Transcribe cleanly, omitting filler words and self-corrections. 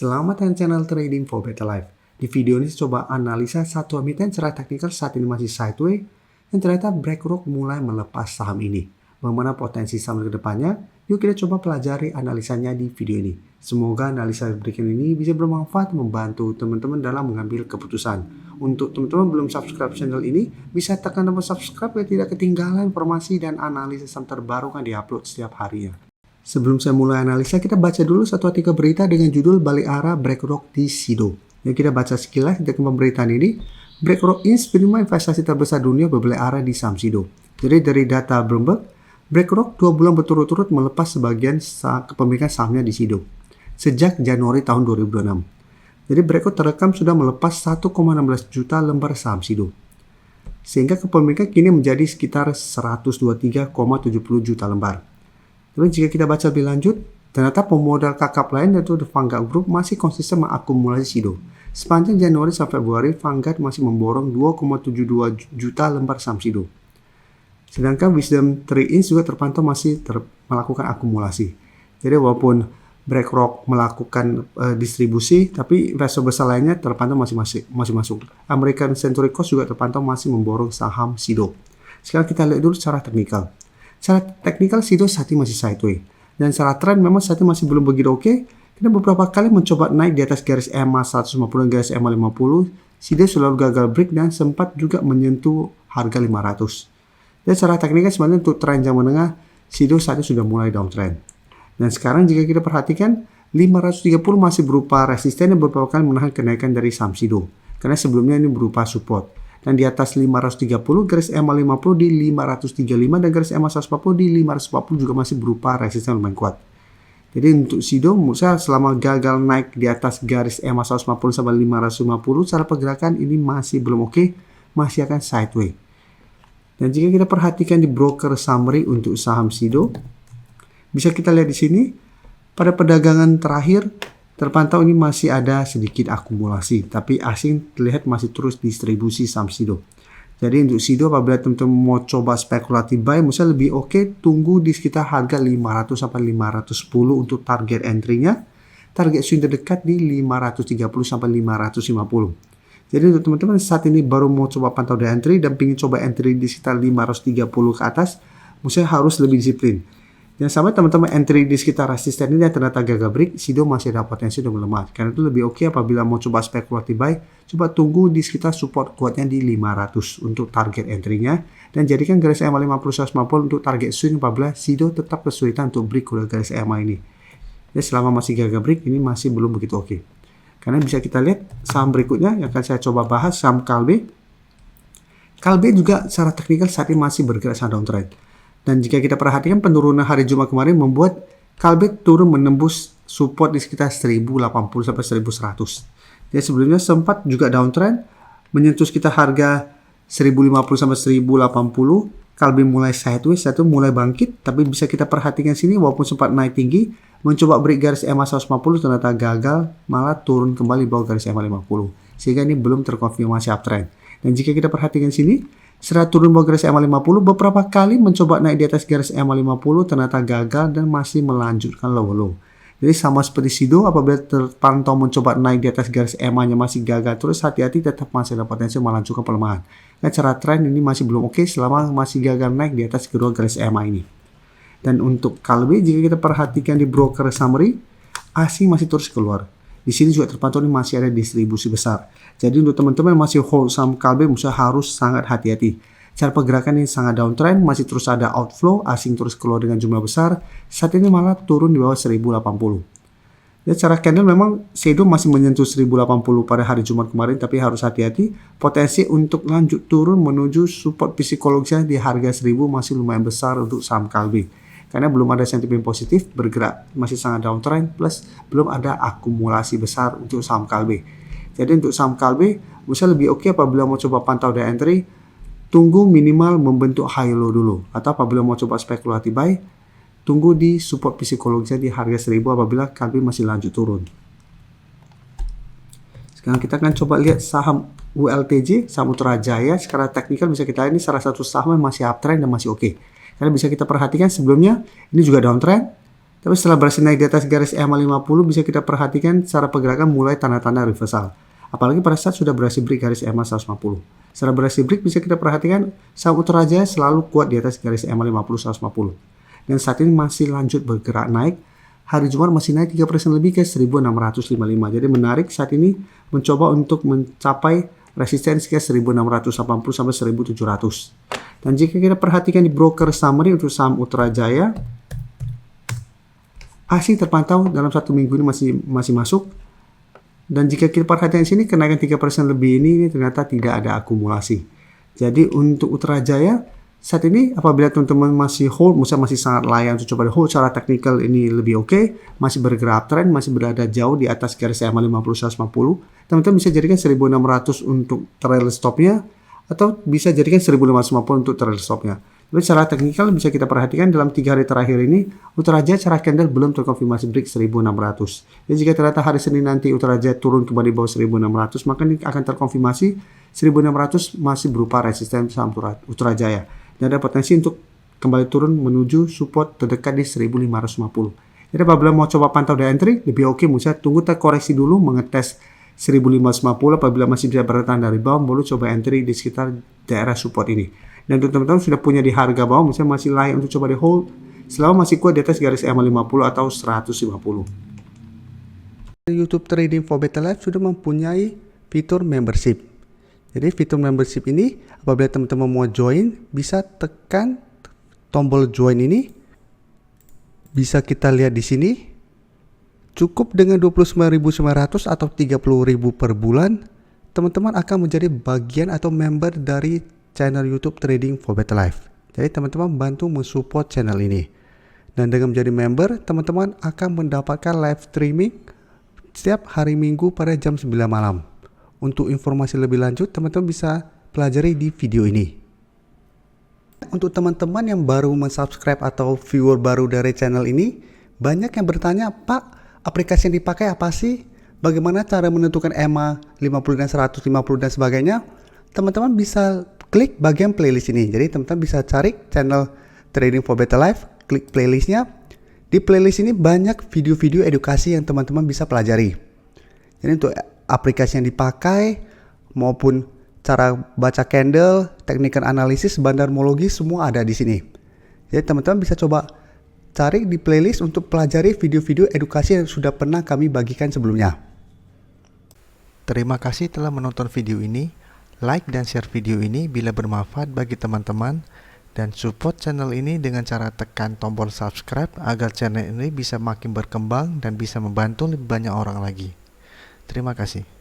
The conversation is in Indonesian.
Selamat datang channel Trading for Better Life. Di video ini saya coba analisa satu emiten secara teknikal saat ini masih sideways dan ternyata BlackRock mulai melepas saham ini. Bagaimana potensi saham ke depannya? Yuk kita coba pelajari analisanya di video ini. Semoga analisa berikut ini bisa bermanfaat membantu teman-teman dalam mengambil keputusan. Untuk teman-teman belum subscribe channel ini, bisa tekan tombol subscribe biar tidak ketinggalan informasi dan analisis saham terbaru yang diupload setiap harinya. Sebelum saya mulai analisa, kita baca dulu satu artikel berita dengan judul Balik Arah BlackRock di SIDO. Yang kita baca sekilas tentang pemberitaan ini, BlackRock Inc. penerima investasi terbesar dunia berbalik arah di saham SIDO. Jadi dari data Bloomberg, BlackRock 2 bulan berturut-turut melepas sebagian kepemilikan sahamnya di SIDO sejak Januari tahun 2026. Jadi BlackRock terekam sudah melepas 1,16 juta lembar saham SIDO. Sehingga kepemilikan kini menjadi sekitar 123,70 juta lembar. Tapi jika kita baca lebih lanjut, ternyata pemodal kakap lain yaitu The Vanguard Group masih konsisten mengakumulasi SIDO. Sepanjang Januari sampai Februari, Vanguard masih memborong 2,72 juta lembar saham SIDO. Sedangkan Wisdom Tree Inc. juga terpantau masih melakukan akumulasi. Jadi walaupun BlackRock melakukan distribusi, tapi investor besar lainnya terpantau masih masuk. American Century Cost juga terpantau masih memborong saham SIDO. Sekarang kita lihat dulu secara teknikal. Secara teknikal SIDO saat ini masih sideways. Dan secara tren memang saat ini masih belum begitu oke. Kita beberapa kali mencoba naik di atas garis EMA 150 dan garis EMA 50. SIDO selalu gagal break dan sempat juga menyentuh harga 500. Dan secara teknikal sebenarnya untuk tren jangka menengah, SIDO saat ini sudah mulai downtrend. Dan sekarang jika kita perhatikan, 530 masih berupa resisten yang beberapa kali menahan kenaikan dari saham SIDO. Karena sebelumnya ini berupa support. Dan di atas 530, garis EMA 50 di 535 dan garis EMA 140 di 540 juga masih berupa resisten lumayan kuat. Jadi untuk SIDO, misalnya selama gagal naik di atas garis EMA 150 sampai 550, secara pergerakan ini masih belum oke, masih akan sideways. Dan jika kita perhatikan di broker summary untuk saham SIDO, bisa kita lihat di sini, pada perdagangan terakhir, terpantau ini masih ada sedikit akumulasi, tapi asing terlihat masih terus distribusi saham SIDO. Jadi untuk SIDO apabila teman-teman mau coba spekulatif buy, misalnya lebih oke tunggu di sekitar harga 500 sampai 510 untuk target entry-nya. Target swing terdekat di 530 sampai 550. Jadi untuk teman-teman saat ini baru mau coba pantau di entry dan ingin coba entry di sekitar 530 ke atas, misalnya harus lebih disiplin. Jangan sampai teman-teman entry di sekitar resisten ini dan ternyata gagal break, SIDO masih ada potensi untuk melemah. Karena itu lebih oke apabila mau coba spekulatif buy, coba tunggu di sekitar support kuatnya di 500 untuk target entry-nya. Dan jadikan garis EMA 50 150 untuk target swing apabila SIDO tetap kesulitan untuk break ke garis EMA ini. Jadi selama masih gagal break, ini masih belum begitu oke. Karena bisa kita lihat saham berikutnya yang akan saya coba bahas, saham Kalbe. Kalbe juga secara teknikal saat ini masih bergerak sangat downtrend. Dan jika kita perhatikan penurunan hari Jumat kemarin membuat Kalbe turun menembus support di sekitar 1080 sampai 1100. Jadi sebelumnya sempat juga downtrend menyentuh sekitar harga 1050 sampai 1080. Kalbe mulai sideways, itu mulai bangkit, tapi bisa kita perhatikan sini walaupun sempat naik tinggi, mencoba break garis EMA 150 ternyata gagal, malah turun kembali bawah garis EMA 50. Sehingga ini belum terkonfirmasi uptrend. Dan jika kita perhatikan sini, setelah turun bawah garis EMA 50, beberapa kali mencoba naik di atas garis EMA 50 ternyata gagal dan masih melanjutkan low. Jadi sama seperti SIDO, apabila terpantau mencoba naik di atas garis EMA-nya masih gagal terus, hati-hati tetap masih ada potensi melanjutkan pelemahan. Dan cara tren ini masih belum oke selama masih gagal naik di atas kedua garis EMA ini. Dan untuk Kalbe, jika kita perhatikan di broker summary, asing masih terus keluar. Di sini juga terpantau ini masih ada distribusi besar. Jadi untuk teman-teman yang masih hold saham Kalbe, harus sangat hati-hati. Cara pergerakan ini sangat downtrend, masih terus ada outflow, asing terus keluar dengan jumlah besar. Saat ini malah turun di bawah 1080. Dan secara candle memang SIDO masih menyentuh 1080 pada hari Jumat kemarin, tapi harus hati-hati. Potensi untuk lanjut turun menuju support psikologisnya di harga 1000 masih lumayan besar untuk saham Kalbe. Karena belum ada sentimen positif, bergerak masih sangat downtrend, plus belum ada akumulasi besar untuk saham Kalbe. Jadi untuk saham Kalbe, bisa lebih oke apabila mau coba pantau di entry, tunggu minimal membentuk high low dulu. Atau apabila mau coba spekulatif buy, tunggu di support psikologisnya di harga 1000 apabila Kalbe masih lanjut turun. Sekarang kita akan coba lihat saham ULTJ, saham Ultra Jaya. Secara teknikal bisa kita lihat ini salah satu saham yang masih uptrend dan masih oke. Karena bisa kita perhatikan sebelumnya ini juga downtrend, Tapi setelah berhasil naik di atas garis EMA 50, bisa kita perhatikan secara pergerakan mulai tanda-tanda reversal. Apalagi pada saat sudah berhasil break garis EMA 150. Setelah berhasil break, bisa kita perhatikan saham Uttarajaya selalu kuat di atas garis EMA 50-150. Dan saat ini masih lanjut bergerak naik. Hari Jumat masih naik 3% lebih ke 1655. Jadi menarik saat ini mencoba untuk mencapai resistensi ke 1680 sampai 1700. Dan jika kita perhatikan di broker summary untuk saham Uttarajaya, masih terpantau dalam satu minggu ini masih masuk. Dan jika kita perhatikan di sini, kenaikan 3% lebih ini ternyata tidak ada akumulasi. Jadi untuk Uttarajaya saat ini apabila teman-teman masih hold, misalnya masih sangat layak untuk coba hold secara teknikal, ini lebih oke, masih bergerak uptrend, masih berada jauh di atas garis EMA 50-150, teman-teman bisa jadikan 1600 untuk trail stopnya, atau bisa jadikan 1550 untuk trail stopnya. Tapi secara teknikal bisa kita perhatikan dalam 3 hari terakhir ini, Uttarajaya secara candle belum terkonfirmasi break 1600. Jadi jika ternyata hari Senin nanti Uttarajaya turun kembali di bawah 1600, maka ini akan terkonfirmasi 1600 masih berupa resisten saham Uttarajaya. Dan ada potensi untuk kembali turun menuju support terdekat di 1550. Jadi apabila mau coba pantau di entry, lebih oke misalnya tunggu terkoreksi dulu, mengetes 1550, apabila masih bisa bertahan dari bawah, baru coba entry di sekitar daerah support ini. Dan untuk teman-teman sudah punya di harga bawah, misalnya masih layak untuk coba di hold, selama masih kuat di atas garis EMA 50 atau 150. YouTube Trading for Better Life sudah mempunyai fitur membership. Jadi fitur membership ini apabila teman-teman mau join, bisa tekan tombol join ini. Bisa kita lihat di sini. Cukup dengan 29.900 atau 30.000 per bulan, teman-teman akan menjadi bagian atau member dari channel YouTube Trading for Better Life. Jadi teman-teman bantu mensupport channel ini. Dan dengan menjadi member, teman-teman akan mendapatkan live streaming setiap hari Minggu pada jam 9 malam. Untuk informasi lebih lanjut, teman-teman bisa pelajari di video ini. Untuk teman-teman yang baru mensubscribe atau viewer baru dari channel ini, banyak yang bertanya, Pak, aplikasi yang dipakai apa sih? Bagaimana cara menentukan EMA 50 dan 150 dan sebagainya? Teman-teman bisa klik bagian playlist ini. Jadi teman-teman bisa cari channel Trading for Better Life, klik playlistnya. Di playlist ini banyak video-video edukasi yang teman-teman bisa pelajari. Jadi untuk aplikasi yang dipakai maupun cara baca candle, teknikal analisis, bandarmologi, semua ada di sini. Jadi teman-teman bisa coba cari di playlist untuk pelajari video-video edukasi yang sudah pernah kami bagikan sebelumnya. Terima kasih telah menonton video ini. Like dan share video ini bila bermanfaat bagi teman-teman, dan support channel ini dengan cara tekan tombol subscribe agar channel ini bisa makin berkembang dan bisa membantu lebih banyak orang lagi. Terima kasih.